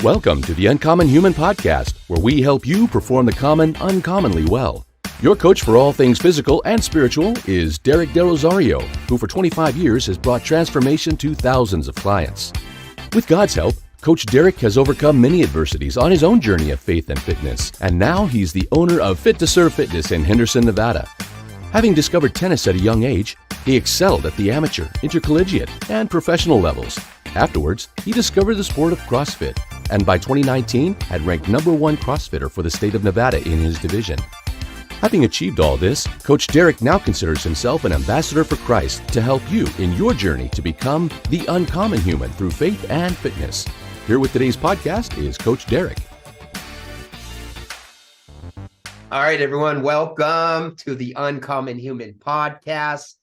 Welcome to the Uncommon Human Podcast, where we help you perform the common uncommonly well. Your coach for all things physical and spiritual is Derek De Rosario, who for 25 years has brought transformation to thousands of clients. With God's help, Coach Derek has overcome many adversities on his own journey of faith and fitness, and now he's the owner of Fit to Serve Fitness in Henderson, Nevada. Having discovered tennis at a young age, he excelled at the amateur, intercollegiate, and professional levels. Afterwards, he discovered the sport of CrossFit, and by 2019 had ranked #1 CrossFitter for the state of Nevada in his division. Having achieved all this, Coach Derek now considers himself an ambassador for Christ to help you in your journey to become the uncommon human through faith and fitness. Here with today's podcast is Coach Derek. All right, everyone, welcome to the Uncommon Human Podcast.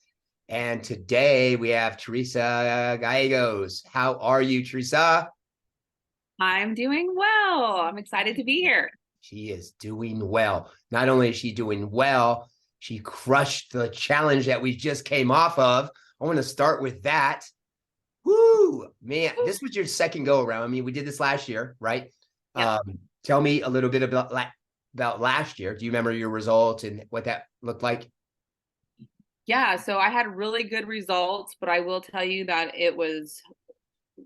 And today we have Teresa Gallegos. How are you, Teresa? I'm doing well. I'm excited to be here. She is doing well. Not only is she doing well, she crushed the challenge that we just came off of. I want to start with that. Woo, man, this was your second go around. I mean, we did this last year, right? Yeah. Tell me a little bit about last year. Do you remember your results and what that looked like? Yeah, so I had really good results, but I will tell you that it was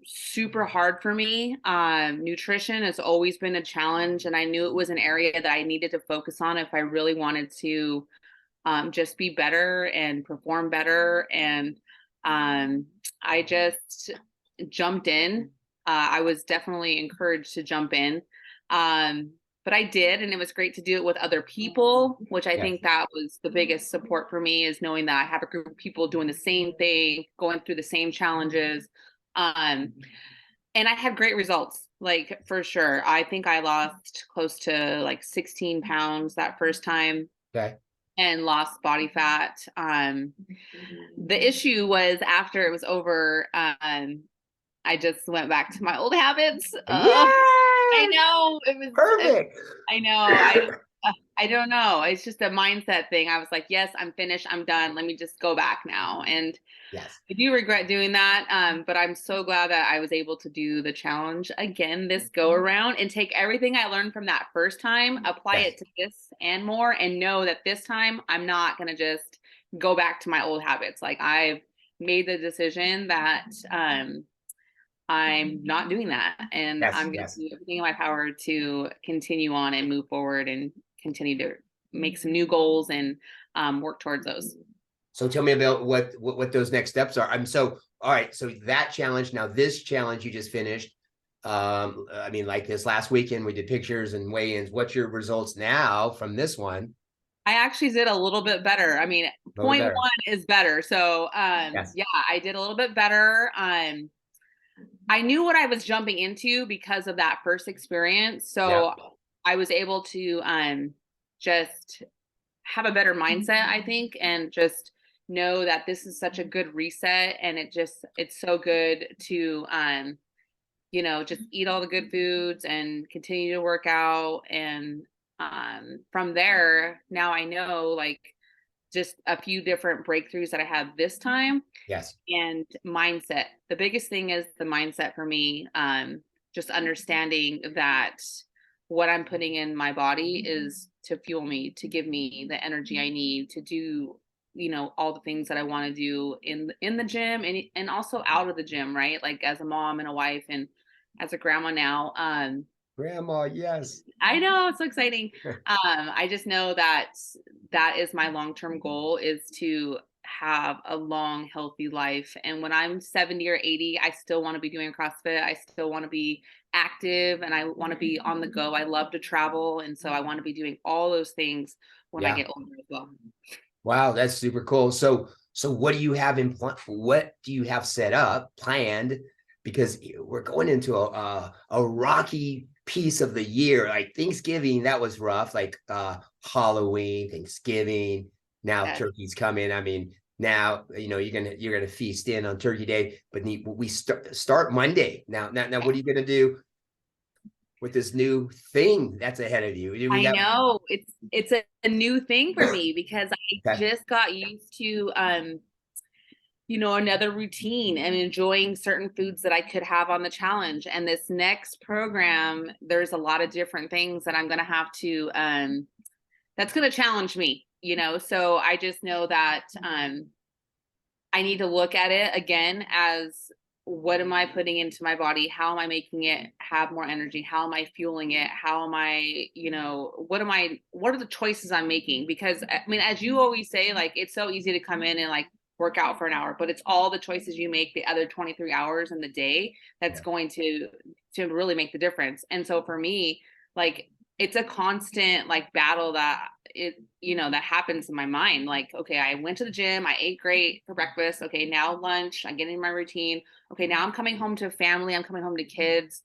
super hard for me. Nutrition has always been a challenge, and I knew it was an area that I needed to focus on if I really wanted to just be better and perform better. And I just jumped in. I was definitely encouraged to jump in. But I did, and it was great to do it with other people, which I think that was the biggest support for me, is knowing that I have a group of people doing the same thing, going through the same challenges. And I had great results, like, for sure. I think I lost close to like 16 pounds that first time. Okay. And lost body fat. The issue was after it was over, I just went back to my old habits. I know it was perfect. I know. I don't know. It's just a mindset thing. I was like, yes, I'm finished. I'm done. Let me just go back now. And yes, I do regret doing that. But I'm so glad that I was able to do the challenge again this go around and take everything I learned from that first time, apply it to this and more, and know that this time I'm not going to just go back to my old habits. Like, I've made the decision that I'm not doing that. And I'm going to do everything in my power to continue on and move forward and continue to make some new goals and work towards those. So tell me about what those next steps are. All right. So that challenge, now this challenge you just finished, I mean, like this last weekend, we did pictures and weigh-ins. What's your results now from this one? I actually did a little bit better. I mean, 0.1 is better. So yeah, I did a little bit better. I knew what I was jumping into because of that first experience. So I was able to just have a better mindset, I think, and just know that this is such a good reset. And it's so good to, just eat all the good foods and continue to work out. And from there, now I know, like, just a few different breakthroughs that I had this time. Yes. And mindset. The biggest thing is the mindset for me. Just understanding that what I'm putting in my body is to fuel me, to give me the energy I need to do, all the things that I want to do in the gym and also out of the gym, right? Like, as a mom and a wife and as a grandma now. Grandma, yes. I know, it's so exciting. I just know that is my long-term goal, is to have a long, healthy life. And when I'm 70 or 80, I still want to be doing CrossFit. I still want to be active, and I want to be on the go. I love to travel. And so I want to be doing all those things when I get older as well. Wow, that's super cool. So what do you have what do you have set up, planned? Because we're going into a rocky piece of the year. Like Thanksgiving, that was rough. Like Halloween, Thanksgiving. Now turkey's coming. I mean, now you're gonna feast in on Turkey Day. But we start Monday. Now, what are you gonna do with this new thing that's ahead of you? I know it's a new thing for me, because I just got used to another routine and enjoying certain foods that I could have on the challenge. And this next program, there's a lot of different things that I'm going to have to, that's going to challenge me, so I just know that, I need to look at it again as, what am I putting into my body? How am I making it have more energy? How am I fueling it? How am I, what are the choices I'm making? Because I mean, as you always say, like, it's so easy to come in and like work out for an hour, but it's all the choices you make the other 23 hours in the day that's going to really make the difference. And so for me, like, it's a constant like battle that that happens in my mind. Like, okay, I went to the gym, I ate great for breakfast. Okay, now lunch, I'm getting in my routine. Okay, now I'm coming home to family, I'm coming home to kids,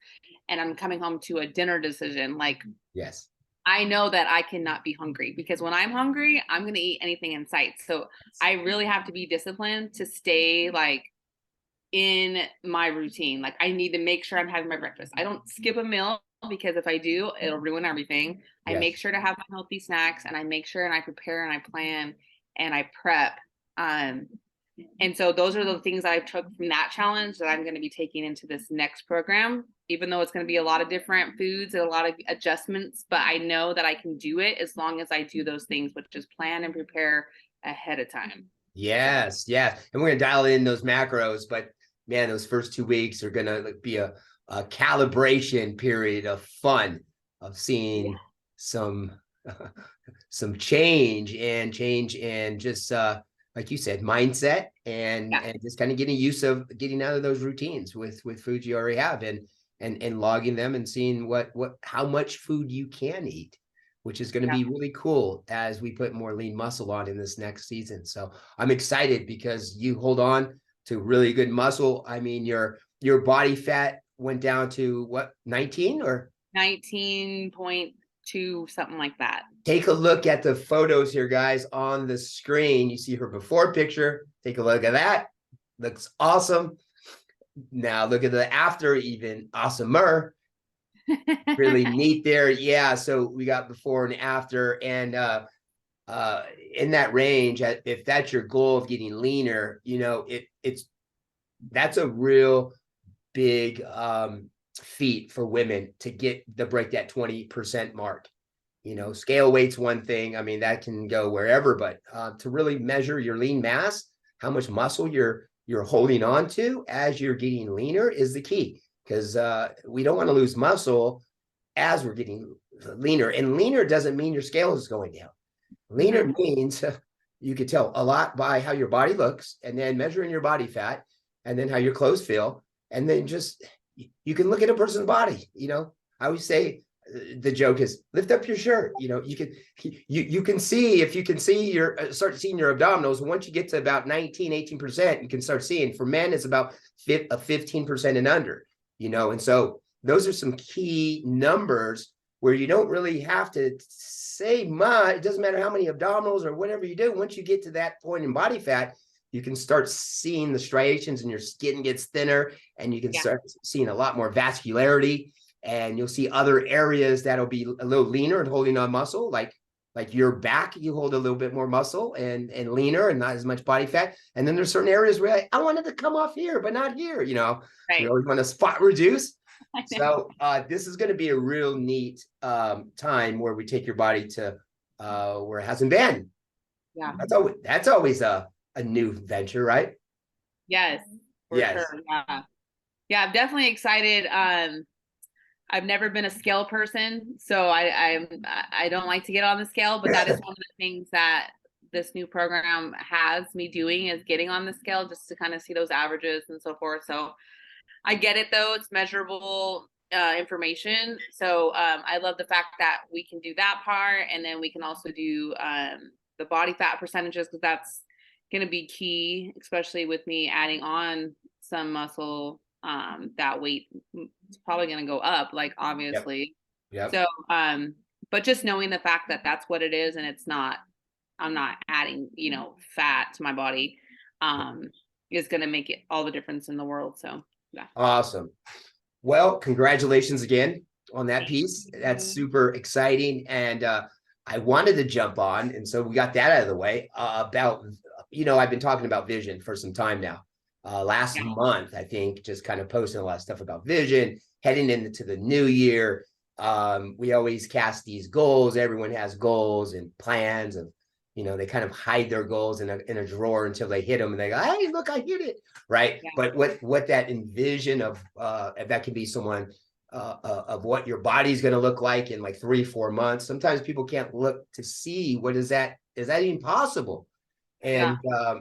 and I'm coming home to a dinner decision. Like, Yes. I know that I cannot be hungry, because when I'm hungry, I'm going to eat anything in sight. So I really have to be disciplined to stay like in my routine. Like, I need to make sure I'm having my breakfast. I don't skip a meal, because if I do, it'll ruin everything. I make sure to have my healthy snacks, and I make sure and I prepare and I plan and I prep. And so those are the things that I took from that challenge that I'm going to be taking into this next program, even though it's going to be a lot of different foods and a lot of adjustments, but I know that I can do it as long as I do those things, which is plan and prepare ahead of time. Yes. Yeah. And we're going to dial in those macros, but man, those first 2 weeks are going to be a calibration period of fun, of seeing some change and just like you said, mindset and just kind of getting out of those routines with foods you already have and logging them and seeing how much food you can eat, which is going to be really cool as we put more lean muscle on in this next season. So I'm excited because you hold on to really good muscle. I mean, your body fat went down to what, 19 or 19.2, something like that. Take a look at the photos here, guys, on the screen. You see her before picture. Take a look at that. Looks awesome. Now look at the after, even awesomer. Really neat there. Yeah. So we got before and after, and in that range, if that's your goal of getting leaner, that's a real big feat for women to break that 20% mark. Scale weight's one thing. I mean, that can go wherever, but to really measure your lean mass, how much muscle you're holding on to as you're getting leaner is the key, because we don't want to lose muscle as we're getting leaner. And leaner doesn't mean your scale is going down. Leaner means you could tell a lot by how your body looks, and then measuring your body fat, and then how your clothes feel, and then just you can look at a person's body. I always say, the joke is lift up your shirt. You can see, if you can see start seeing your abdominals. Once you get to about 18%, you can start seeing. For men, it's about 15% and under, and so those are some key numbers where you don't really have to say much. It doesn't matter how many abdominals or whatever you do. Once you get to that point in body fat, you can start seeing the striations and your skin gets thinner, and you can start seeing a lot more vascularity. And you'll see other areas that'll be a little leaner and holding on muscle, like your back, you hold a little bit more muscle and leaner and not as much body fat. And then there's certain areas where I wanted to come off here, but not here. You always want to spot reduce. So this is going to be a real neat time where we take your body to where it hasn't been. Yeah, that's always a new venture, right? Yes. For sure. Yeah, I'm definitely excited. I've never been a scale person, so I don't like to get on the scale, but that is one of the things that this new program has me doing, is getting on the scale just to kind of see those averages and so forth. So I get it, though. It's measurable information. So I love the fact that we can do that part, and then we can also do the body fat percentages, because that's going to be key, especially with me adding on some muscle. That weight is probably going to go up, like, obviously. Yep. So, but just knowing the fact that that's what it is, and I'm not adding, fat to my body, is going to make it all the difference in the world. So, yeah. Awesome. Well, congratulations again on that piece. That's super exciting. And I wanted to jump on, and so we got that out of the way, about I've been talking about vision for some time now. Last Yeah. month, I think, just kind of posting a lot of stuff about vision heading into the new year. We always cast these goals. Everyone has goals and plans of, they kind of hide their goals in a drawer until they hit them and they go, hey, look, I hit it. Right. Yeah. But what that envision of, that can be someone of what your body's going to look like in like 3-4 months. Sometimes people can't look to see is that even possible? Yeah.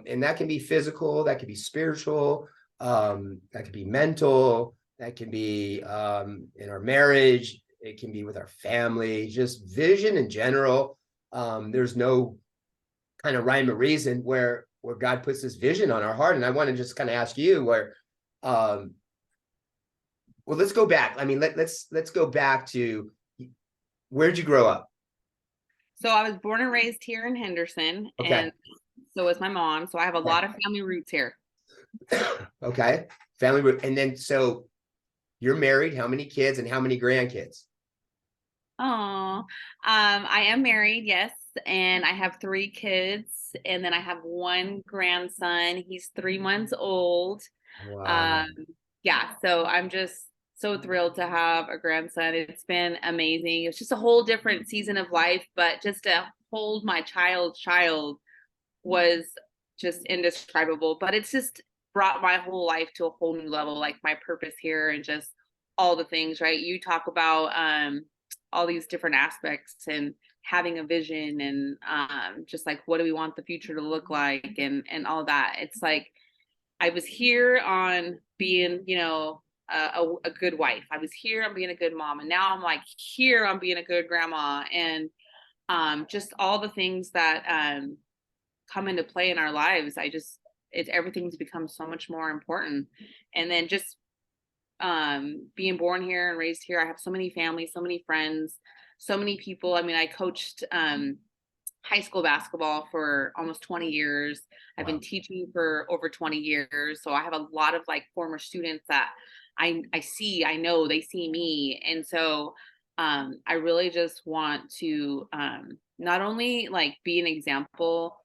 And that can be physical, that can be spiritual, that can be mental, that can be in our marriage, it can be with our family, just vision in general. There's no kind of rhyme or reason where God puts this vision on our heart. And I want to just kind of ask you well, let's go back. I mean, let's go back to, where'd you grow up? So I was born and raised here in Henderson, Okay. and so was my mom. So I have a lot of family roots here. Okay. Family root. And then, so you're married, how many kids and how many grandkids? Oh, I am married, yes, and I have 3 kids, and then I have one grandson. He's 3 months old. Wow. Um, yeah, so I'm just so thrilled to have a grandson. It's been amazing. It's just a whole different season of life, but just to hold my child's child was just indescribable. But it's just brought my whole life to a whole new level, like my purpose here and just all the things, right? You talk about all these different aspects and having a vision and just like what do we want the future to look like and all that. It's like I was here on being, a good wife. I was here on being a good mom, and now I'm like here on being a good grandma, and just all the things that come into play in our lives. Everything's become so much more important, and then just being born here and raised here, I have so many families, so many friends, so many people. I mean, I coached high school basketball for almost 20 years. I've been Wow. teaching for over 20 years. So I have a lot of like former students that I see, I know they see me. And so I really just want to not only like be an example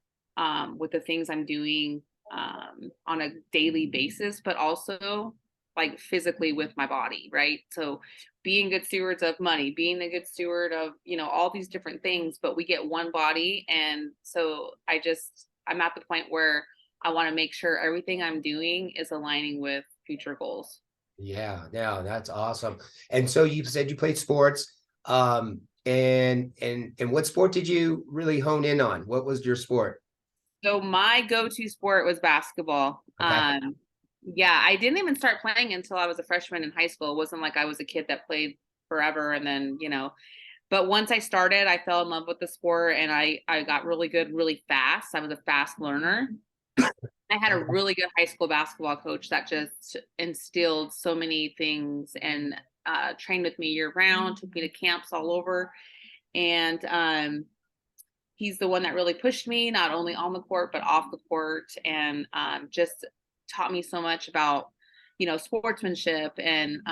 with the things I'm doing on a daily basis, but also like physically with my body, right? So being good stewards of money, being a good steward of, all these different things, but we get one body. And so I'm at the point where I want to make sure everything I'm doing is aligning with future goals. Yeah, that's awesome. And so you said you played sports. And what sport did you really hone in on? What was your sport? So my go-to sport was basketball. Okay. Yeah, I didn't even start playing until I was a freshman in high school. It wasn't like I was a kid that played forever and then, but once I started, I fell in love with the sport and I got really good really fast. I was a fast learner. I had a really good high school basketball coach that just instilled so many things and trained with me year round, took me to camps all over. And he's the one that really pushed me, not only on the court, but off the court, and just taught me so much about, sportsmanship and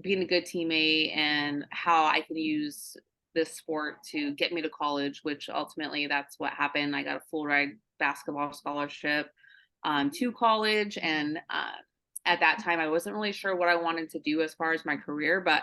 being a good teammate and how I can use this sport to get me to college, which ultimately that's what happened. I got a full ride basketball scholarship to college. And at that time, I wasn't really sure what I wanted to do as far as my career, but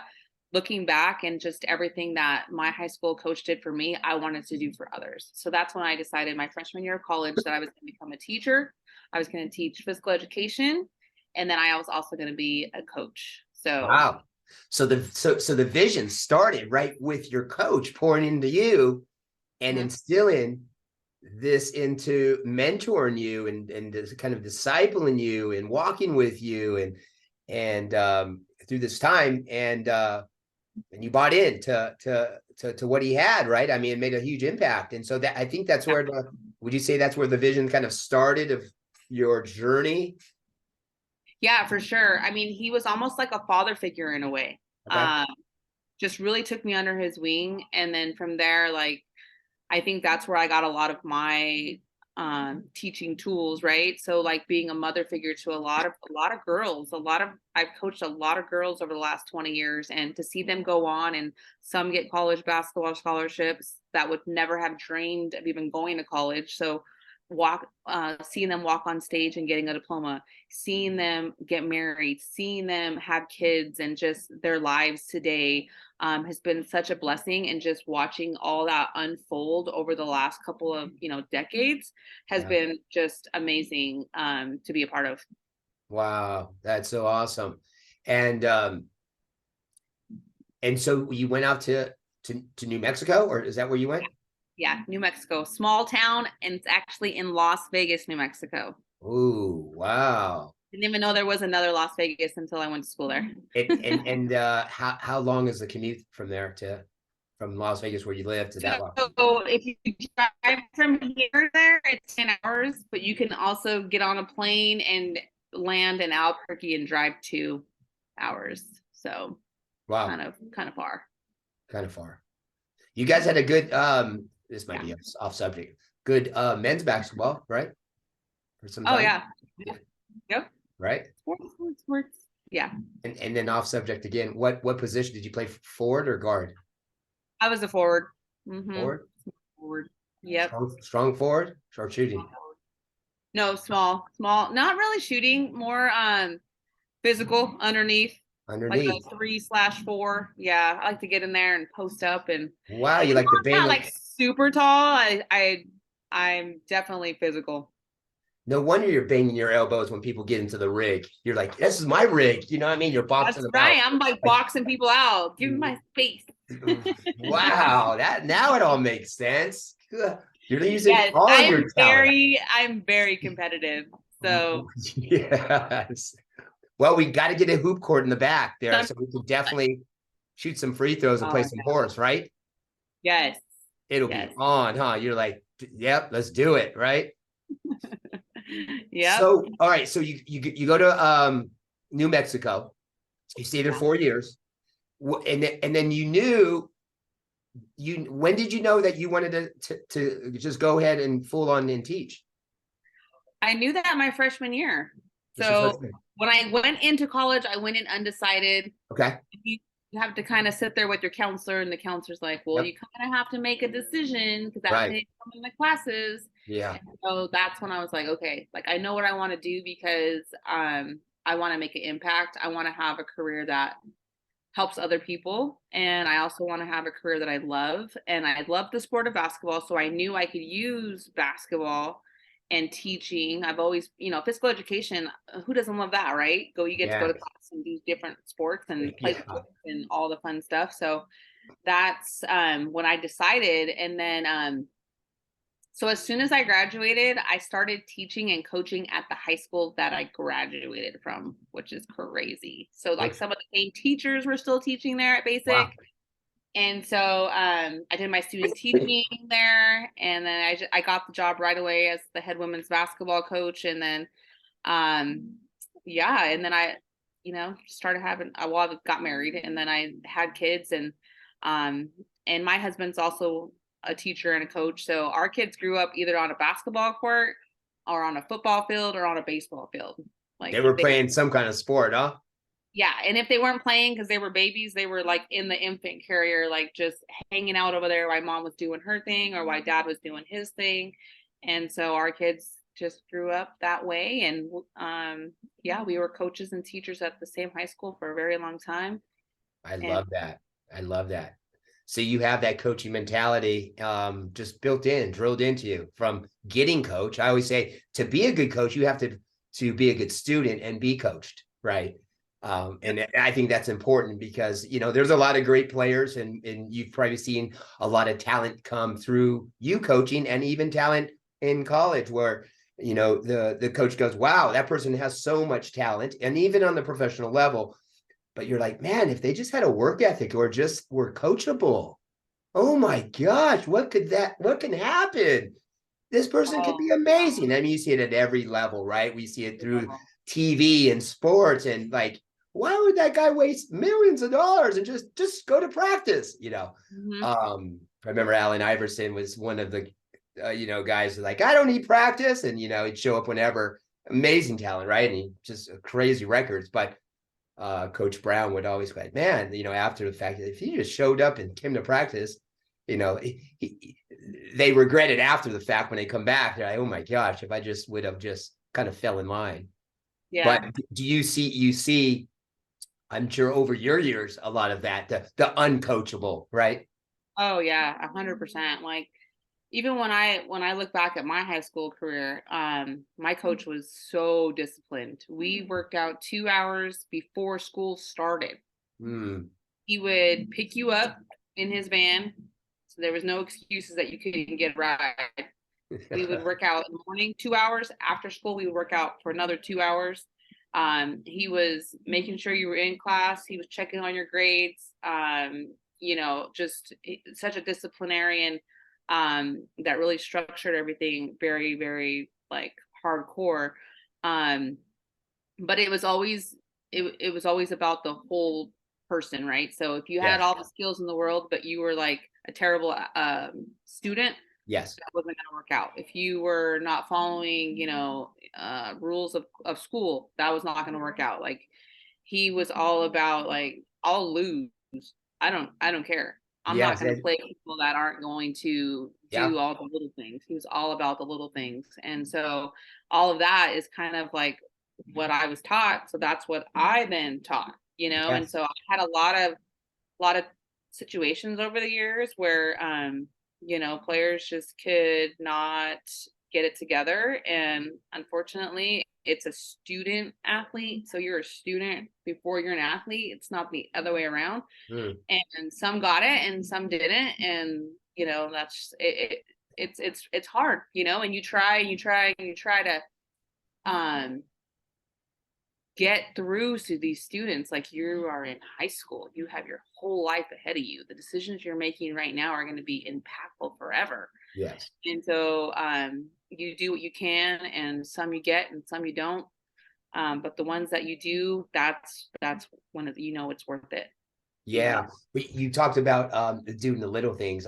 looking back and just everything that my high school coach did for me, I wanted to do for others. So that's when I decided my freshman year of college that I was going to become a teacher. I was going to teach physical education. And then I was also going to be a coach. So Wow. So the vision started right with your coach pouring into you and instilling this into mentoring you and this kind of discipling you and walking with you and through this time and you bought in to what he had, right? I mean, it made a huge impact. And so that I think that's where would you say that's where the vision kind of started of your journey? yeah, for sure. I mean, he was almost like a father figure in a way. Okay. Just really took me under his wing. And then from there, like, I think that's where I got a lot of my teaching tools, right? So like being a mother figure to a lot of girls, I've coached a lot of girls over the last 20 years, and to see them go on and some get college basketball scholarships that would never have dreamed of even going to college. So seeing them walk on stage and getting a diploma, seeing them get married, seeing them have kids, and just their lives today has been such a blessing. And just watching all that unfold over the last couple of, decades has been just amazing to be a part of. Wow, that's so awesome. And so you went out to New Mexico, or is that where you went? Yeah, New Mexico, small town, and it's actually in Las Vegas, New Mexico. Ooh, wow. Didn't even know there was another Las Vegas until I went to school there. How long is the commute from there from Las Vegas where you live to that one? So if you drive from here there, it's 10 hours, but you can also get on a plane and land in Albuquerque and drive 2 hours. So wow, kind of far. Kind of far. You guys had a good this might be off subject. Good men's basketball, right? For some time. Oh yeah. Yep. Right. Sports. Yeah. And then off subject again. What position did you play? Forward or guard? I was a forward. Forward. Yep. Strong forward. Short shooting. No, small. Not really shooting. More physical underneath. Like a 3/4. Yeah, I like to get in there and post up and. Wow, you like the bang? Not like super tall. I'm definitely physical. No wonder you're banging your elbows when people get into the rig. You're like, this is my rig. You know what I mean? You're boxing them right. out. I'm like boxing people out. Give me my space. Wow, now it all makes sense. You're using all your talent. I'm very competitive. So yes. Well, we got to get a hoop court in the back there, so we can definitely shoot some free throws and play some horse, right? Yes. It'll be on, huh? You're like, yep, let's do it, right? Yeah. So, all right. So you go to New Mexico. You stay there 4 years, and then when did you know that you wanted to just go ahead and full on and teach? I knew that my freshman year. So when I went into college, I went in undecided. Okay. You have to kind of sit there with your counselor, and the counselor's like, well, you kind of have to make a decision because that's when you come in the classes. Yeah. And so that's when I was like, okay, like I know what I want to do because I want to make an impact. I want to have a career that helps other people. And I also want to have a career that I love. And I love the sport of basketball. So I knew I could use basketball and teaching. I've always, physical education, who doesn't love that, right? You get to go to class and do different sports and play sports and all the fun stuff. So that's when I decided. And then so as soon as I graduated, I started teaching and coaching at the high school that I graduated from, which is crazy. So like some of the same teachers were still teaching there at Basic. Wow. And so I did my student teaching there, and then I got the job right away as the head women's basketball coach. And then, and then I, started having, I got married, and then I had kids, and my husband's also a teacher and a coach. So our kids grew up either on a basketball court or on a football field or on a baseball field. Like they were playing some kind of sport, huh? Yeah. And if they weren't playing because they were babies, they were like in the infant carrier, like just hanging out over there while mom was doing her thing or while dad was doing his thing. And so our kids just grew up that way. And we were coaches and teachers at the same high school for a very long time. I love that. So you have that coaching mentality just built in, drilled into you from getting coached. I always say to be a good coach, you have to be a good student and be coached, right? And I think that's important because, there's a lot of great players and you've probably seen a lot of talent come through you coaching and even talent in college where, the coach goes, wow, that person has so much talent. And even on the professional level, but you're like, man, if they just had a work ethic or just were coachable, oh my gosh, what can happen? This person could be amazing. I mean, you see it at every level, right? We see it through TV and sports and like, why would that guy waste millions of dollars and just go to practice? Mm-hmm. I remember Allen Iverson was one of the, guys like, I don't need practice. And, he'd show up whenever. Amazing talent, right? And he just crazy records. But Coach Brown would always go, man, after the fact that if he just showed up and came to practice, they regret it after the fact when they come back. They're like, oh my gosh, if I just would have just kind of fell in line. Yeah. But do you see, I'm sure over your years, a lot of that, the uncoachable, right? Oh yeah, 100%. Like even when I look back at my high school career, my coach was so disciplined. We worked out 2 hours before school started. Mm. He would pick you up in his van, so there was no excuses that you couldn't get a ride. We would work out in the morning 2 hours. After school, we would work out for another 2 hours. He was making sure you were in class. He was checking on your grades. Just such a disciplinarian that really structured everything very, very like hardcore. But it was always about the whole person, right? So if you had Yes. all the skills in the world, but you were like a terrible student, Yes. that wasn't going to work out. If you were not following, rules of school, that was not going to work out. Like he was all about like, I'll lose. I don't care. I'm not Yes. going to play people that aren't going to Yeah. do all the little things. He was all about the little things. And so all of that is kind of like what I was taught. So that's what I then taught, Yes. and so I had a lot of situations over the years where players just could not get it together. And unfortunately, it's a student athlete. So you're a student before you're an athlete. It's not the other way around. Mm. And some got it and some didn't. And, that's it. It's hard, and you try to get through to these students. Like you are in high school, you have your whole life ahead of you. The decisions you're making right now are going to be impactful forever. Yes. And so you do what you can, and some you get and some you don't. But the ones that you do, that's when it's worth it. Yeah. You talked about doing the little things.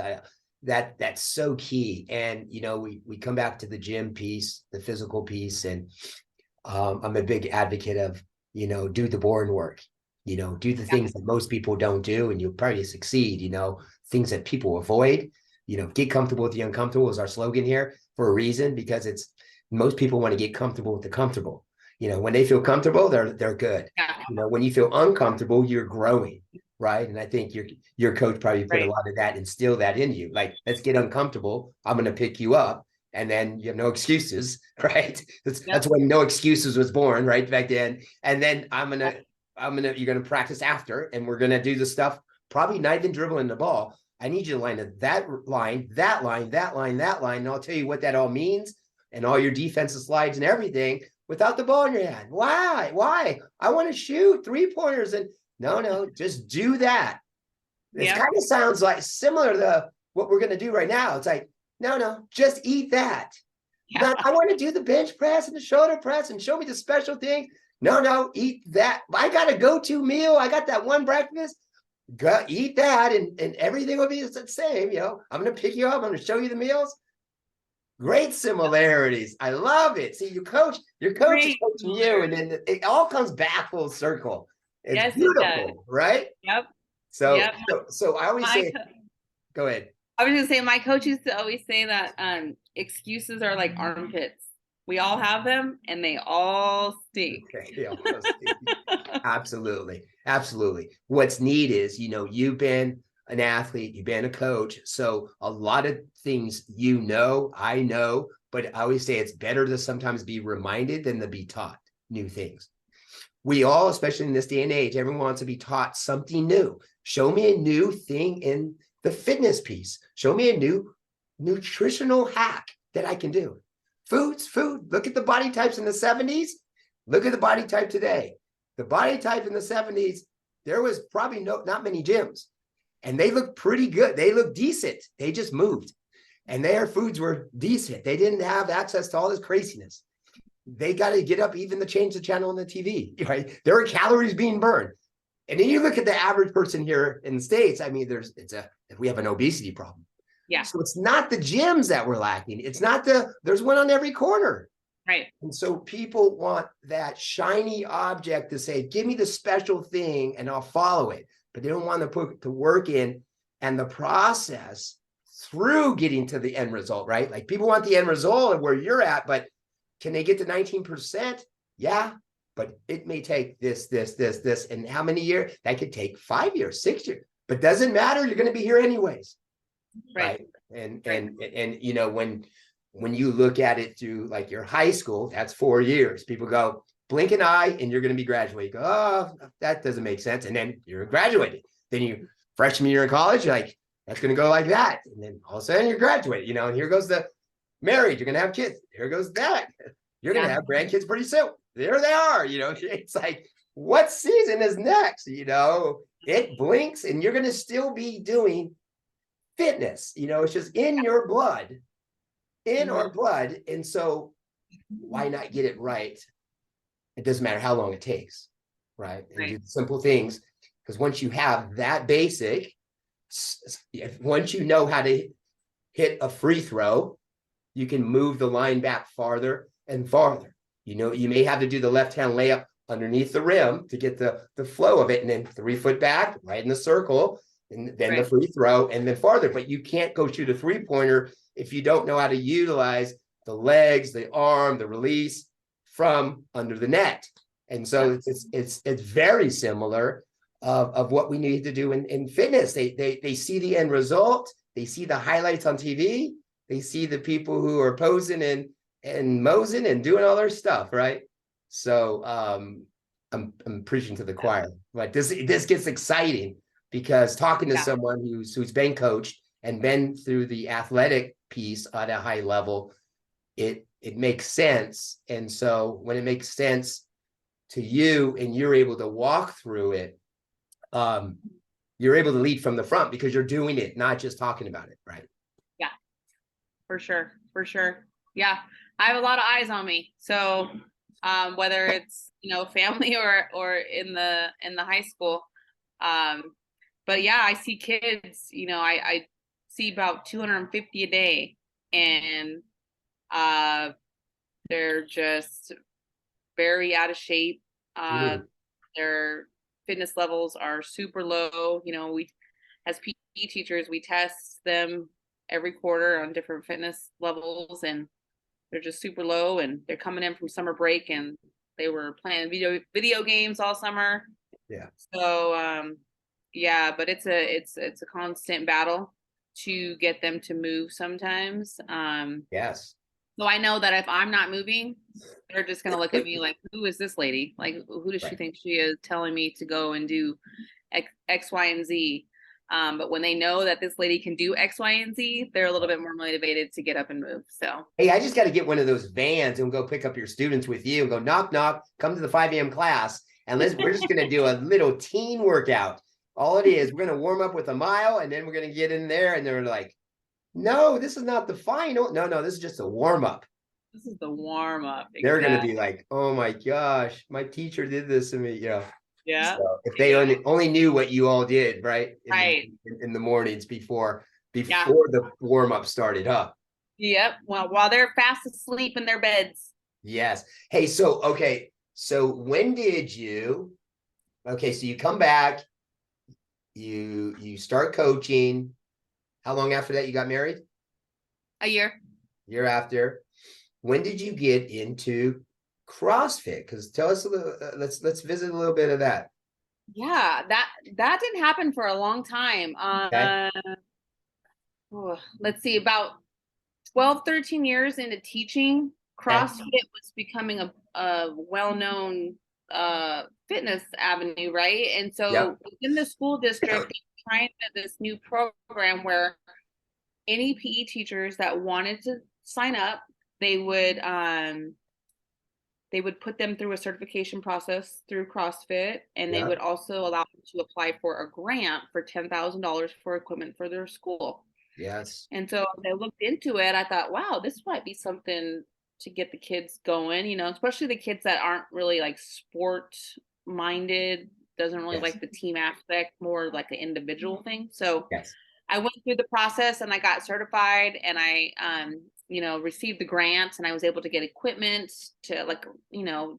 That's so key. And we come back to the gym piece, the physical piece, and I'm a big advocate of, do the boring work, do the things that most people don't do, and you'll probably succeed, things that people avoid, get comfortable with the uncomfortable is our slogan here for a reason, because most people want to get comfortable with the comfortable. When they feel comfortable, they're good. Yeah. When you feel uncomfortable, you're growing. Right. And I think your coach probably put a lot of that, instill that in you. Like, let's get uncomfortable. I'm going to pick you up. And then you have no excuses, right? That's when no excuses was born, right, back then. And then you're gonna practice after, and we're gonna do the stuff. Probably not even dribbling the ball. I need you to line up that line, that line, that line, that line, and I'll tell you what that all means, and all your defensive slides and everything without the ball in your hand. Why? I want to shoot 3-pointers, and no, just do that. It kind of sounds like similar to what we're gonna do right now. It's like, no, just eat that. Yeah. I want to do the bench press and the shoulder press and show me the special things. No, eat that. I got a go-to meal. I got that one breakfast. Go eat that, and everything will be the same. I'm going to pick you up. I'm going to show you the meals. Great similarities. I love it. See, your coach is coaching you, and then it all comes back full circle. It's beautiful, right? Yep. So I always say, go ahead. I was going to say, my coach used to always say that excuses are like armpits. We all have them, and they all stink. Okay, Absolutely. What's neat is, you've been an athlete, you've been a coach. So a lot of things, I know, but I always say it's better to sometimes be reminded than to be taught new things. We all, especially in this day and age, everyone wants to be taught something new. Show me a new thing in the fitness piece. Show me a new nutritional hack that I can do. Food. Look at the body types in the 70s. Look at the body type today. The body type in the 70s, there was probably not many gyms, and they looked pretty good. They looked decent. They just moved, and their foods were decent. They didn't have access to all this craziness. They got to get up even to change the channel on the TV, right? There are calories being burned. And then you look at the average person here in the States. I mean, we have an obesity problem. Yeah. So it's not the gyms that we're lacking. It's not there's one on every corner. Right. And so people want that shiny object to say, give me the special thing and I'll follow it. But they don't want to put the work in and the process through getting to the end result, right? Like people want the end result of where you're at, but can they get to 19%? Yeah, but it may take this. And how many years? That could take 5 years, 6 years, but doesn't matter. You're going to be here anyways. Right. And you know, when you look at it through like your high school, that's 4 years. People go, blink an eye and you're going to be graduating. You go, oh, that doesn't make sense. And then you're graduated. Then you freshman year in college, you're like, that's going to go like that. And then all of a sudden you're graduated, you know, and here goes the married, you're going to have kids. Here goes that. You're going to have grandkids pretty soon. There they are, you know, it's like, what season is next? You know, it blinks and you're going to still be doing fitness, you know, it's just in your blood, in our blood. And so why not get it right? It doesn't matter how long it takes, right? And do simple things, because once you have that basic, once you know how to hit a free throw, you can move the line back farther and farther. You know, you may have to do the left-hand layup underneath the rim to get the flow of it, and then 3 foot back, right in the circle, and then the free throw, and then farther. But you can't go shoot a three-pointer if you don't know how to utilize the legs, the arm, the release from under the net. And so it's very similar of what we need to do in fitness. They see the end result, they see the highlights on TV, they see the people who are posing and mosing and doing all their stuff, right? So I'm preaching to the choir. But this gets exciting, because talking to someone who's been coached and been through the athletic piece at a high level, it makes sense. And so when it makes sense to you and you're able to walk through it, you're able to lead from the front because you're doing it, not just talking about it, right? Yeah, for sure. Yeah, I have a lot of eyes on me. So whether it's, you know, family or in the high school, but yeah, I see kids, you know, I see about 250 a day, and they're just very out of shape. Their fitness levels are super low. You know, we, as PE teachers, we test them every quarter on different fitness levels, and they're just super low. And they're coming in from summer break, and they were playing video games all summer. Yeah. So yeah, but it's a constant battle to get them to move sometimes. Yes. So I know that if I'm not moving, they're just going to look at me like, who is this lady? Like, who does she think she is, telling me to go and do X, Y, and Z? But when they know that this lady can do X, Y, and Z, they're a little bit more motivated to get up and move. So, hey, I just got to get one of those vans and go pick up your students with you and go knock, knock, come to the 5 a.m. class. And we're just going to do a little teen workout. All it is, we're going to warm up with a mile, and then we're going to get in there. And they're like, no, this is not the final. No, this is just a warm up. This is the warm up. Exactly. They're going to be like, oh my gosh, my teacher did this to me. You know? Yeah. So if they only knew what you all did, right? In the mornings before the warm up started up. Yep. Well, while they're fast asleep in their beds. Yes. Hey, so when did you, so you come back, you start coaching. How long after that you got married? A year. Year after. When did you get into CrossFit? Because tell us a little. Let's visit a little bit of that. Yeah, that didn't happen for a long time. Let's see, about 12, 13 years into teaching, CrossFit was becoming a well-known fitness avenue, right? And so within the school district, trying this new program where any PE teachers that wanted to sign up, they would put them through a certification process through CrossFit, and they would also allow them to apply for a grant for $10,000 for equipment for their school. Yes. And so as I looked into it, I thought, wow, this might be something to get the kids going, you know, especially the kids that aren't really like sport minded, doesn't really like the team aspect, more like an individual thing. So I went through the process and I got certified, and I, received the grant, and I was able to get equipment to to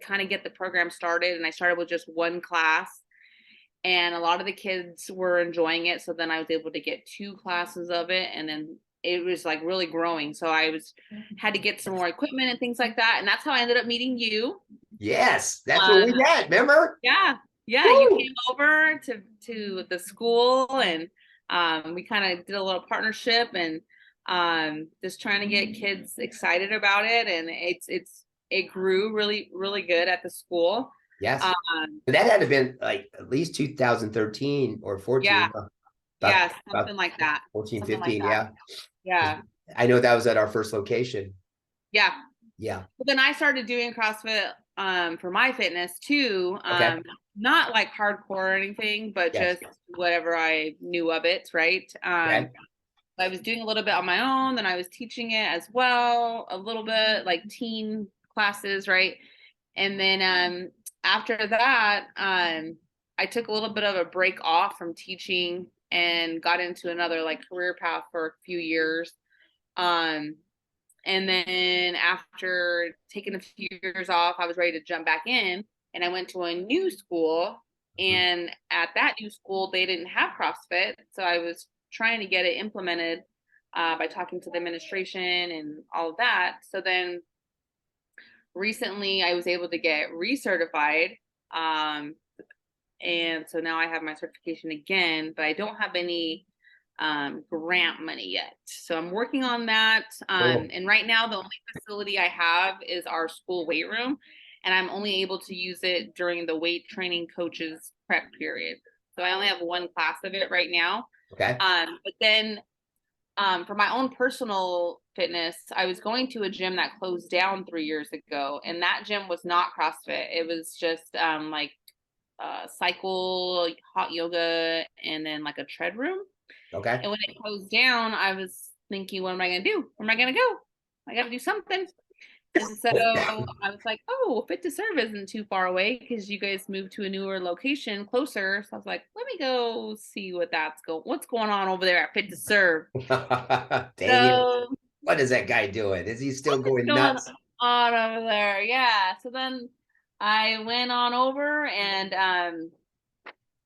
kind of get the program started. And I started with just one class, and a lot of the kids were enjoying it. So then I was able to get 2 classes of it, and then it was like really growing. So I had to get some more equipment and things like that. And that's how I ended up meeting you. Yes, that's what we had. Remember? Yeah. Yeah. Woo! You came over to the school, and we kind of did a little partnership, and just trying to get kids excited about it. And it grew really, really good at the school. Yes. That had to have been like at least 2013 or 14. Yeah. Yeah, something About like that. 14, Something 15, like that. yeah. Yeah. I know that was at our first location. Yeah. Yeah. But then I started doing CrossFit for my fitness too. Okay. Not like hardcore or anything, but Yes. just whatever I knew of it, right? Okay. I was doing a little bit on my own, then I was teaching it as well, a little bit like teen classes, right? And then after that, I took a little bit of a break off from teaching and got into another like career path for a few years. And then after taking a few years off, I was ready to jump back in, and I went to a new school. And at that new school, they didn't have CrossFit. So I was trying to get it implemented by talking to the administration and all of that. So then recently I was able to get recertified. And so now I have my certification again, but I don't have any grant money yet. So I'm working on that. Cool. And right now, the only facility I have is our school weight room, and I'm only able to use it during the weight training coaches prep period. So I only have 1 class of it right now. Okay. But then for my own personal fitness, I was going to a gym that closed down 3 years ago, and that gym was not CrossFit. It was just like cycle, hot yoga, and then like a tread room. Okay. And when it closed down, I was thinking, what am I going to do? Where am I going to go? I got to do something. And so I was like, oh, Fit to Serve isn't too far away because you guys moved to a newer location closer. So I was like, let me go see what's going on over there at Fit to Serve. Dang So it. What is that guy doing? Is he still going nuts? on over there? Yeah. So then I went on over, and I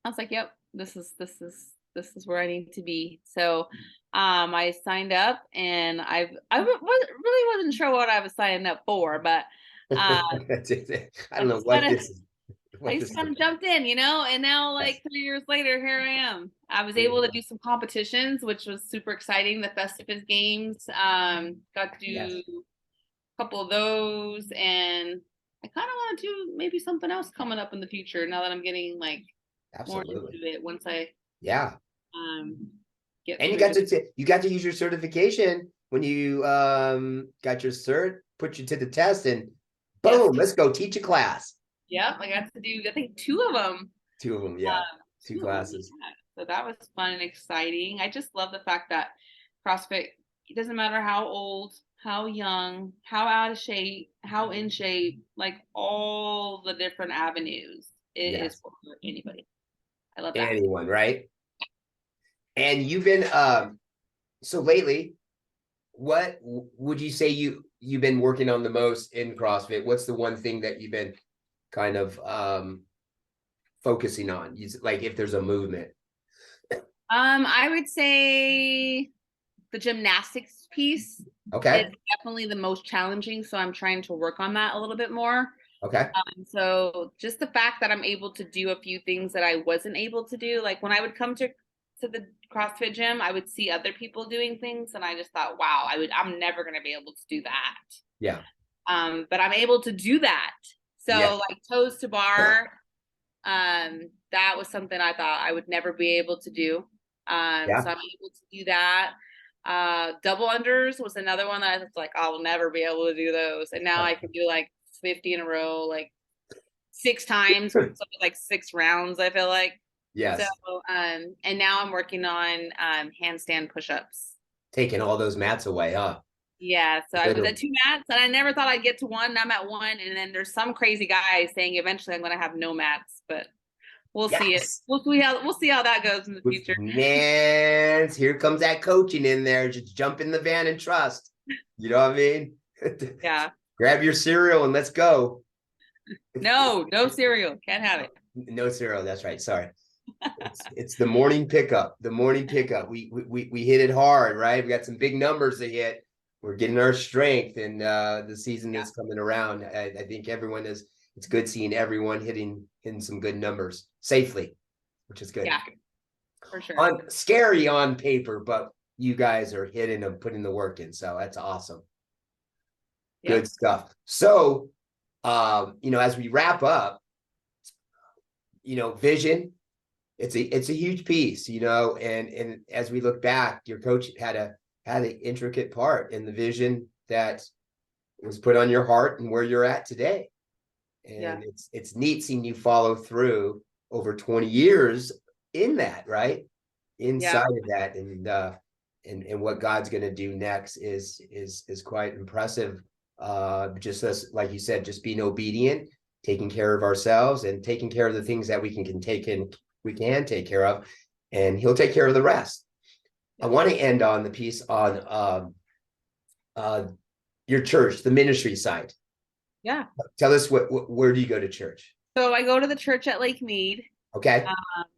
was like, yep, this is where I need to be. So I signed up, and really wasn't sure what I was signing up for, but I don't know what this is. I just kind of jumped in, and now like 3 years later, here I am. I was able to do some competitions, which was super exciting. The Festivus Games, got to do a couple of those, and I kind of want to do maybe something else coming up in the future now that I'm getting like more into it once I get. And you got to use your certification when you got your cert, put you to the test, and boom, let's go teach a class. Yep, I got to do, I think 2 of them. 2 of them, yeah. 2 classes. So that was fun and exciting. I just love the fact that CrossFit, it doesn't matter how old, how young, how out of shape, how in shape, like all the different avenues. It is for anybody. I love that. Anyone, right? And you've been so lately, what would you say you've been working on the most in CrossFit? What's the one thing that you've been kind of focusing on? Like if there's a movement. I would say the gymnastics piece. Okay. Is definitely the most challenging. So I'm trying to work on that a little bit more. Okay. So just the fact that I'm able to do a few things that I wasn't able to do, like when I would come to the CrossFit gym, I would see other people doing things, and I just thought, wow, I'm never going to be able to do that. Yeah. But I'm able to do that. So like toes to bar, that was something I thought I would never be able to do. So I'm able to do that. Double unders was another one that I was like, I'll never be able to do those. And now I can do like 50 in a row, like 6 times, something like 6 rounds, I feel like. Yes. So, and now I'm working on handstand push-ups. Taking all those mats away, huh? Yeah. So I was at 2 mats, and I never thought I'd get to 1. I'm at 1, and then there's some crazy guy saying eventually I'm going to have no mats, but we'll see it. We'll see how that goes in the future. Man, here comes that coaching in there. Just jump in the van and trust. You know what I mean? Yeah. Grab your cereal and let's go. No cereal. Can't have it. No cereal. That's right. Sorry. It's the morning pickup. The morning pickup. We hit it hard, right? We got some big numbers to hit. We're getting our strength, and the season Yeah. that's coming around. I think everyone is. It's good seeing everyone hitting some good numbers safely, which is good. Yeah, for sure. Scary on paper, but you guys are hitting them, putting the work in. So that's awesome. Yeah. Good stuff. So, as we wrap up, vision. It's a huge piece, and as we look back, your coach had an intricate part in the vision that was put on your heart and where you're at today. And Yeah. it's neat seeing you follow through over 20 years in that, right? Inside of that, and what God's going to do next is quite impressive. Just as, like you said, just being obedient, taking care of ourselves, and taking care of the things that we can take care of, and He'll take care of the rest. I want to end on the piece on your church, the ministry side. Yeah. Tell us where do you go to church? So I go to the church at Lake Mead. Okay.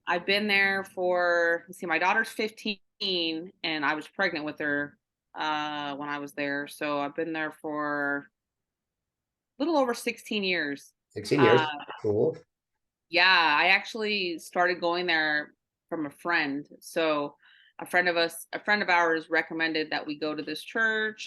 I've been there for, my daughter's 15 and I was pregnant with her when I was there. So I've been there for a little over 16 years. 16 years. Cool. Yeah, I actually started going there from a friend. So a friend of ours recommended that we go to this church.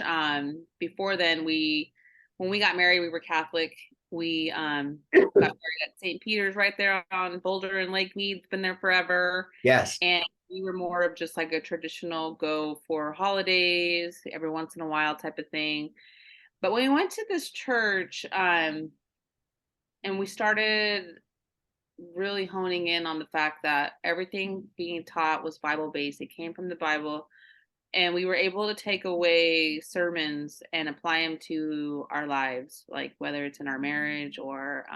Before then, when we got married, we were Catholic. We got married at St. Peter's right there on Boulder and Lake Mead. It's been there forever. Yes. And we were more of just like a traditional go for holidays, every once in a while type of thing. But when we went to this church, and we started really honing in on the fact that everything being taught was Bible based. It came from the Bible. And we were able to take away sermons and apply them to our lives, like whether it's in our marriage or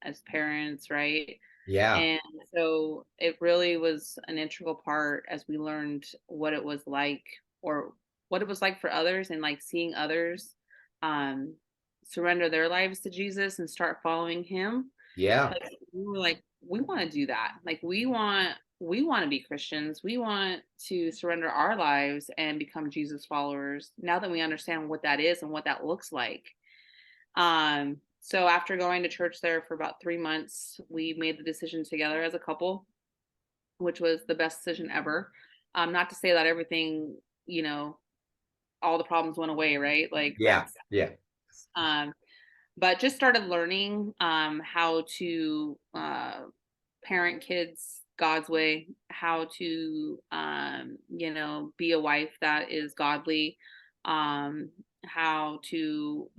as parents, right? Yeah. And so it really was an integral part as we learned what it was like, or what it was like for others, and like seeing others surrender their lives to Jesus and start following Him. Yeah. We were like, we want to do that. Like we want to be Christians. We want to surrender our lives and become Jesus followers now that we understand what that is and what that looks like. So after going to church there for about 3 months, we made the decision together as a couple, which was the best decision ever. Not to say that everything, all the problems went away, right? Like Yeah. Yeah. But just started learning how to parent kids God's way, how to be a wife that is godly, how to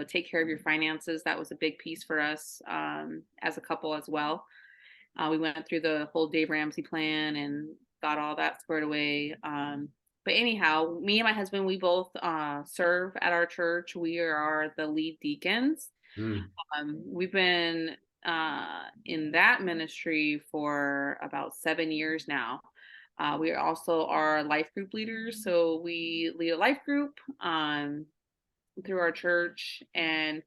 take care of your finances. That was a big piece for us as a couple as well. We went through the whole Dave Ramsey plan and got all that squared away. But anyhow, me and my husband, we both serve at our church. We are the lead deacons. We've been in that ministry for about 7 years now. We also are life group leaders. So we lead a life group through our church. And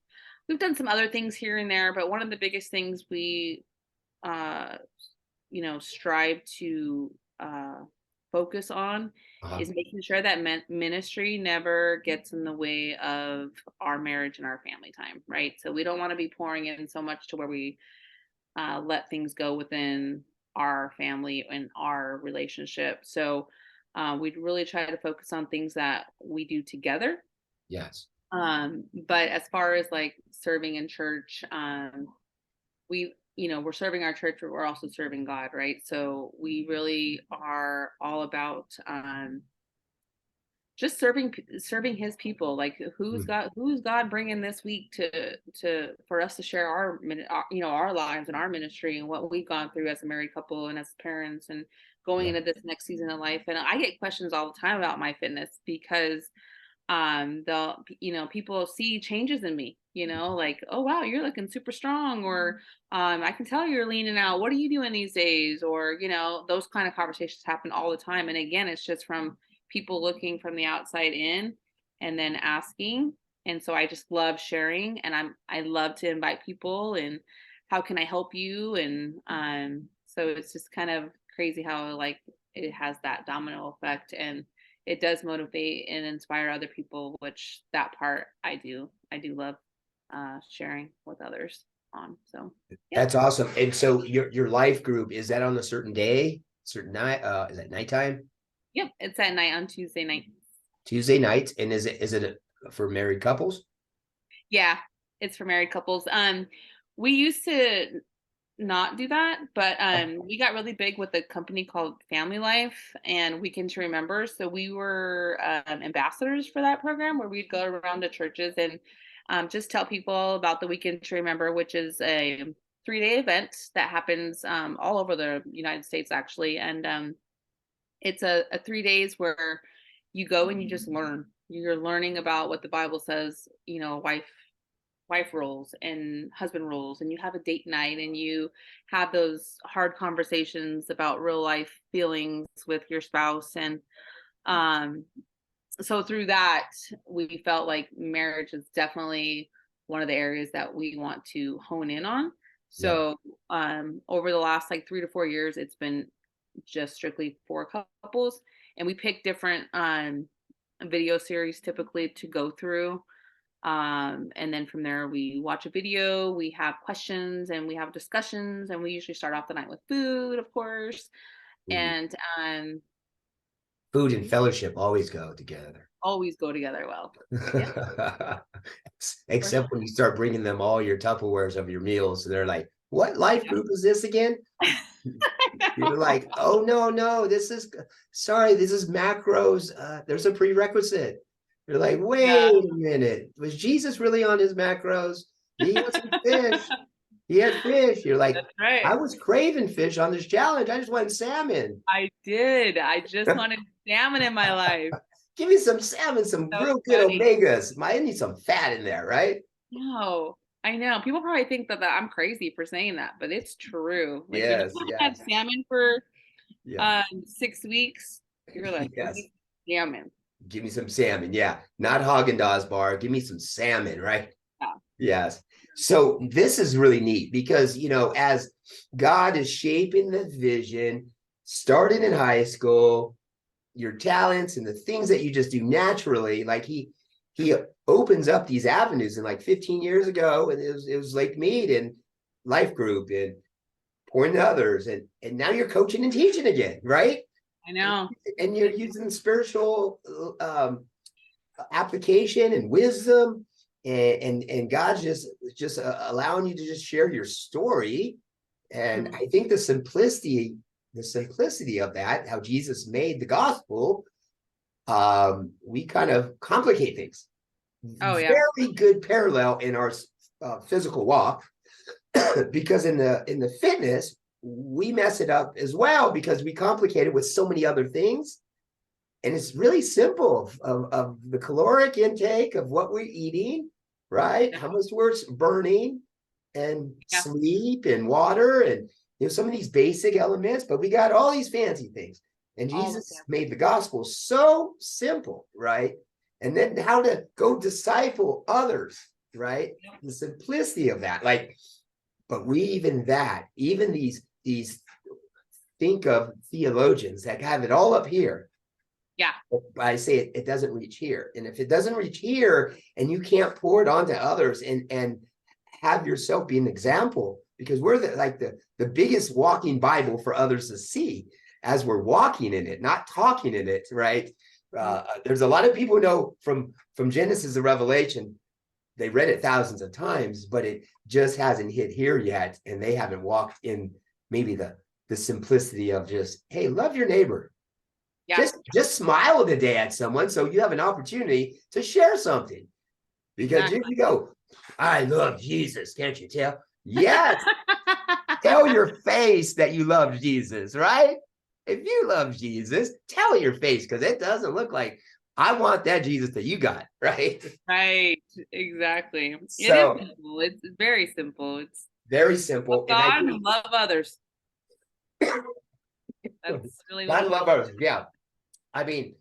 we've done some other things here and there. But one of the biggest things we, strive to focus on is making sure that ministry never gets in the way of our marriage and our family time, right? So we don't want to be pouring in so much to where we let things go within our family and our relationship. So we'd really try to focus on things that we do together. Yes. But as far as like serving in church, we're serving our church, but we're also serving God, right? So we really are all about just serving His people. Like who's God bringing this week for us to share our lives and our ministry and what we've gone through as a married couple and as parents and going into this next season of life. And I get questions all the time about my fitness because people see changes in me, like, oh wow, you're looking super strong, or I can tell you're leaning out, what are you doing these days? Or those kind of conversations happen all the time. And again, it's just from people looking from the outside in and then asking. And so I just love sharing, and I love to invite people and how can I help you? And So it's just kind of crazy how like it has that domino effect, and it does motivate and inspire other people, which that part I do love sharing with others on. So yeah. That's awesome. And so your life group, is that on a certain day, certain night? Is that nighttime? Yep, it's at night on Tuesday night. Tuesday nights. And is it for married couples? Yeah, it's for married couples. We used to not do that, but we got really big with a company called Family Life and Weekend to Remember. So we were ambassadors for that program, where we'd go around to churches and just tell people about the Weekend to Remember, which is a 3-day event that happens all over the United States, actually. And it's a 3 days where you go and you just learn. You're learning about what the Bible says, you know, wife roles and husband roles, and you have a date night and you have those hard conversations about real life feelings with your spouse. And so through that, we felt like marriage is definitely one of the areas that we want to hone in on. Yeah. So over the last like 3 to 4 years, it's been just strictly for couples, and we pick different video series typically to go through. And then from there, we watch a video, we have questions, and we have discussions, and we usually start off the night with food, of course. Mhm. And Food and fellowship always go together. always go together well. Yeah, for Except when you start bringing them all your Tupperwares of your meals, and they're like, "What life sure. group is this again?" You're like, "Oh no, this is macros. There's a prerequisite." You're like, Yeah. "Wait a minute, was Jesus really on his macros? He had some fish. He had fish." You're like, That's right. "I was craving fish on this challenge. I just wanted salmon. I did. I just wanted salmon in my life. Give me some salmon, some So real good funny. omegas. I need some fat in there, right?" No, I know. People probably think that I'm crazy for saying that, but it's true. Like when you Yes, have yes, salmon for yeah, 6 weeks, you're like, give yes. me salmon. Give me some salmon. Yeah, not Haagen-Dazs bar. Give me some salmon, right? Yeah. Yes. So this is really neat because, as God is shaping the vision, starting in high school, your talents and the things that you just do naturally, like he opens up these avenues. And like 15 years ago, and it was Lake Mead and Life Group and pointing to others, and now you're coaching and teaching again, right? I know. And you're using spiritual application and wisdom, and God's just allowing you to just share your story. And I think the simplicity of that, how Jesus made the gospel, we kind of complicate things. Oh yeah. Very good parallel in our physical walk, because in the fitness, we mess it up as well because we complicate it with so many other things. And it's really simple of the caloric intake of what we're eating, right? How much we're burning, and Yeah. sleep and water, and some of these basic elements, but we got all these fancy things. And Jesus made the gospel so simple, right? And then how to go disciple others, right? The simplicity of that. But even these think of theologians that have it all up here. Yeah. But I say it doesn't reach here. And if it doesn't reach here and you can't pour it onto others and have yourself be an example, because we're the biggest walking Bible for others to see as we're walking in it, not talking in it, right? There's a lot of people who know from Genesis to Revelation, they read it thousands of times, but it just hasn't hit here yet. And they haven't walked in maybe the simplicity of just, hey, love your neighbor. Yeah. Just smile today at someone so you have an opportunity to share something. Because if you go, I love Jesus, can't you tell? Yes. Tell your face that you love Jesus, right? If you love Jesus, tell your face, because it doesn't look like I want that Jesus that you got, right? Right. Exactly. So, it is simple. It's very simple. It's very simple. love God and love others. That's really what God love others. Yeah. I mean,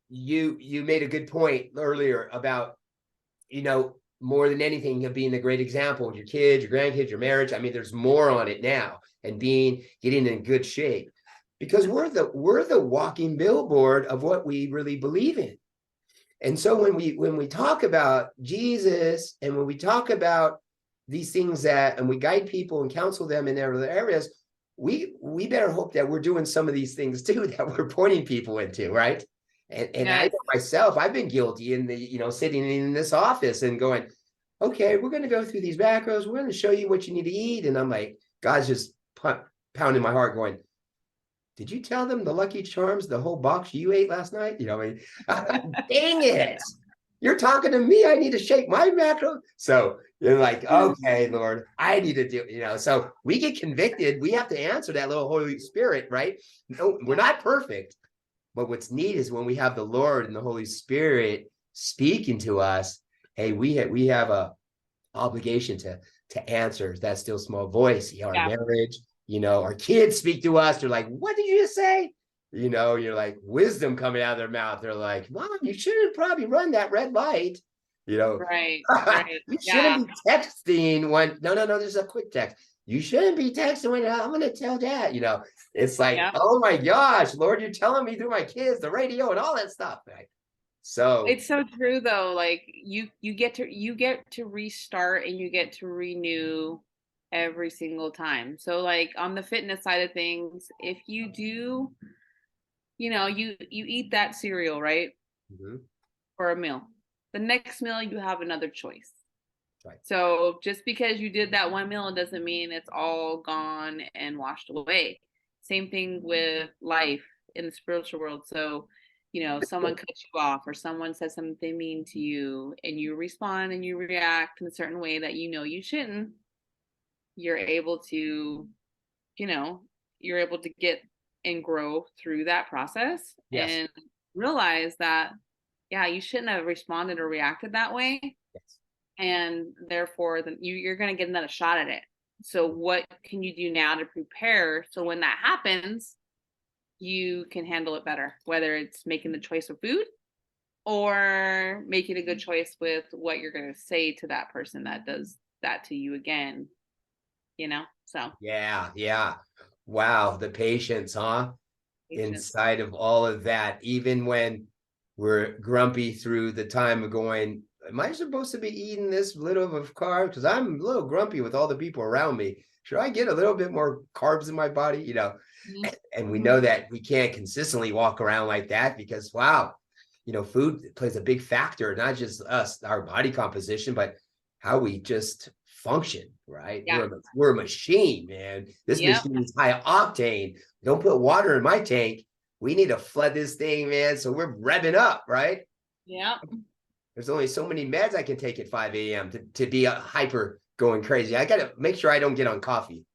you made a good point earlier about, more than anything, of being a great example of your kids, your grandkids, your marriage. I mean, there's more on it now, and getting in good shape, because we're the walking billboard of what we really believe in. And so when we talk about Jesus, and when we talk about these things and we guide people and counsel them in their areas, we better hope that we're doing some of these things too, that we're pointing people into, right? And Yes. I know myself, I've been guilty in sitting in this office and going, okay, we're going to go through these macros. We're going to show you what you need to eat. And I'm like, God's just pounding my heart going, did you tell them the Lucky Charms, the whole box you ate last night? I mean, dang it. You're talking to me. I need to shake my macro. So you're like, okay, Lord, I need to do, so we get convicted. We have to answer that little Holy Spirit, right? No, we're not perfect. But what's neat is when we have the Lord and the Holy Spirit speaking to us, hey, we have a obligation to answer that still small voice. Our marriage, our kids speak to us. They're like, what did you just say? You're like, wisdom coming out of their mouth. They're like, Mom, you shouldn't probably run that red light. Right. You shouldn't be texting when, no, this is a quick text. You shouldn't be texting when I'm going to tell Dad, it's like, oh my gosh, Lord, you're telling me through my kids, the radio and all that stuff. Right? So it's so true though. Like you get to restart and you get to renew every single time. So like on the fitness side of things, if you do, you eat that cereal, right? Mm-hmm. For a meal. The next meal you have another choice. Right. So just because you did that one meal doesn't mean it's all gone and washed away. Same thing with life in the spiritual world. So, someone cuts you off or someone says something mean to you and you respond and you react in a certain way that you shouldn't. You're able to, you're able to get and grow through that process and realize that, you shouldn't have responded or reacted that way. Yes. And therefore then you're going to get another shot at it. So what can you do now to prepare so when that happens you can handle it better, whether it's making the choice of food or making a good choice with what you're going to say to that person that does that to you again, so wow, the patience, inside of all of that, even when we're grumpy through the time of going, am I supposed to be eating this little of carbs? Because I'm a little grumpy with all the people around me. Should I get a little bit more carbs in my body? Mm-hmm. And we know that we can't consistently walk around like that because, food plays a big factor, not just us, our body composition, but how we just function, right? Yeah. We're a machine, man. This machine is high octane. Don't put water in my tank. We need to flood this thing, man. So we're revving up, right? Yeah. There's only so many meds I can take at 5 a.m. to be hyper going crazy. I got to make sure I don't get on coffee.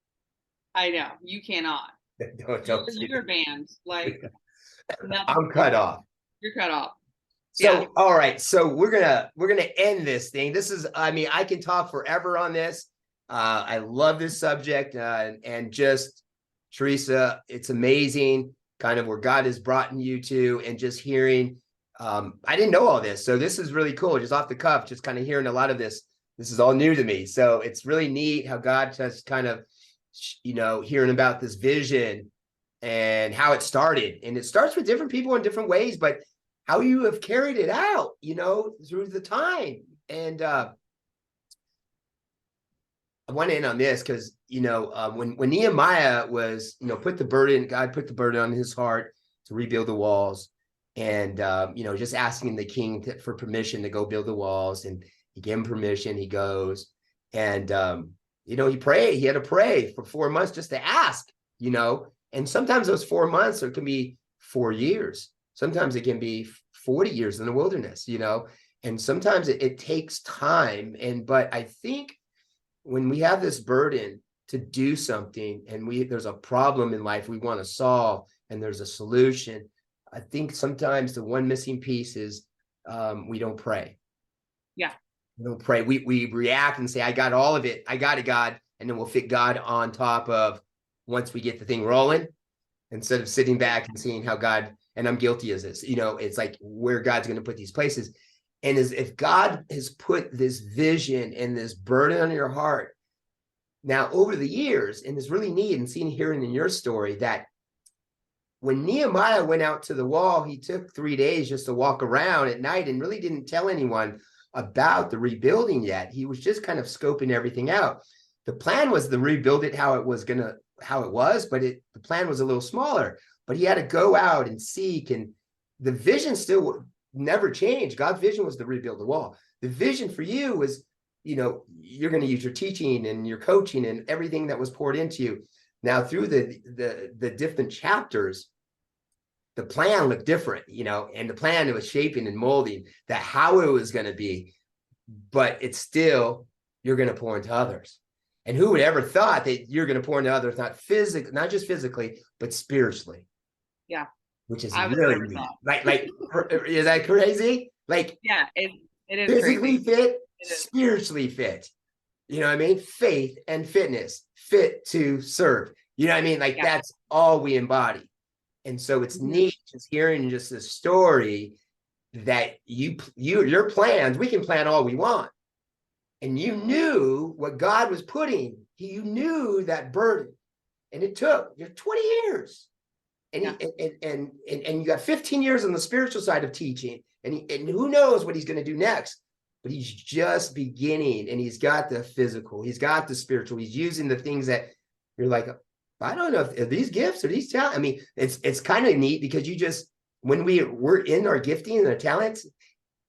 I know. You cannot. You're banned. Like, I'm cut off. You're cut off. So, all right. So we're gonna end this thing. This is, I can talk forever on this. I love this subject, and just Teresa, it's amazing kind of where God has brought you to, and just hearing. I didn't know all this, so this is really cool. Just off the cuff, just kind of hearing a lot of this. This is all new to me, so it's really neat how God has kind of, hearing about this vision and how it started, and it starts with different people in different ways, but how you have carried it out, through the time. And I want to end on this because, when Nehemiah was, God put the burden on his heart to rebuild the walls. And, just asking the king for permission to go build the walls. And he gave him permission. He goes. And, he prayed. He had to pray for 4 months just to ask, And sometimes those 4 months, it can be 4 years. Sometimes it can be 40 years in the wilderness, And sometimes it takes time. But I think when we have this burden to do something and there's a problem in life we want to solve and there's a solution, I think sometimes the one missing piece is we don't pray. Yeah. We don't pray. We react and say, I got all of it. I got it, God. And then we'll fit God on top of once we get the thing rolling, instead of sitting back and seeing how God, and I'm guilty as this, it's like where God's going to put these places. And as if God has put this vision and this burden on your heart, now over the years, and it's really neat and seeing hearing in your story that when Nehemiah went out to the wall, he took 3 days just to walk around at night and really didn't tell anyone about the rebuilding yet. He was just kind of scoping everything out. The plan was to rebuild it how it was, but the plan was a little smaller. But he had to go out and seek, and the vision still never changed. God's vision was to rebuild the wall. The vision for you was, you're going to use your teaching and your coaching and everything that was poured into you. Now, through the different chapters, the plan looked different, and the plan it was shaping and molding that how it was going to be, but it's still, you're going to pour into others. And who would ever thought that you're going to pour into others, not just physically, but spiritually? Yeah. Which is really neat. Like, is that crazy? Like, yeah, it is physically crazy. fit, spiritually fit. You know what I mean? Faith and fitness, fit to serve. You know what I mean? Like, that's all we embody. And so it's neat just hearing just a story that your plans, we can plan all we want. And you knew what God was putting. You knew that burden. And it took 20 years. And and you got 15 years on the spiritual side of teaching. And who knows what he's going to do next. But he's just beginning, and he's got the physical, he's got the spiritual, he's using the things that you're like, I don't know if these gifts or these talents. I mean, it's kind of neat because when we're in our gifting and our talents,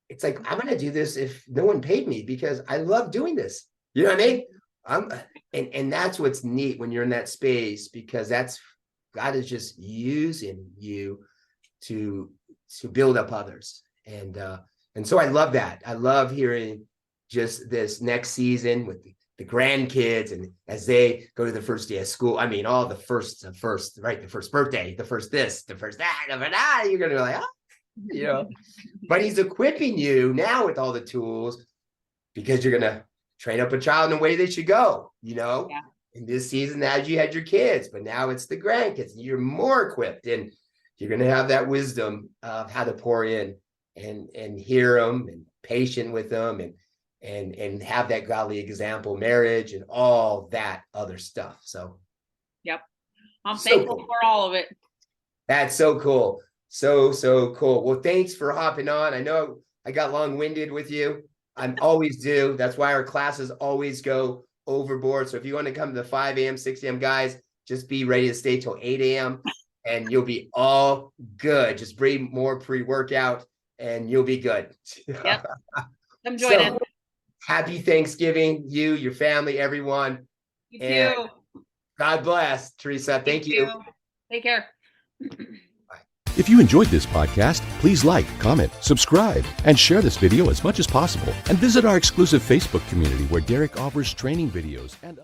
it's like, I'm going to do this if no one paid me because I love doing this. You know what I mean? And that's what's neat when you're in that space, because God is just using you to build up others. And so I love that. I love hearing just this next season with the grandkids, and as they go to the first day of school, I mean, all the first, right? The first birthday, the first this, the first that, you're going to be like, but he's equipping you now with all the tools because you're going to train up a child in the way they should go, in this season, as you had your kids, but now it's the grandkids, and you're more equipped, and you're going to have that wisdom of how to pour in and hear them and patient with them and have that godly example, marriage and all that other stuff. So, yep. I'm thankful for all of it. That's so cool. So cool. Well, thanks for hopping on. I know I got long-winded with you. I always do. That's why our classes always go overboard. So if you want to come to the 5 a.m., 6 a.m. guys, just be ready to stay till 8 a.m. and you'll be all good. Just bring more pre-workout and you'll be good. Yep. I'm joining. Happy Thanksgiving, you, your family, everyone. You too. God bless, Teresa. Thank you. Take care. If you enjoyed this podcast, please like, comment, subscribe, and share this video as much as possible. And visit our exclusive Facebook community where Derek offers training videos and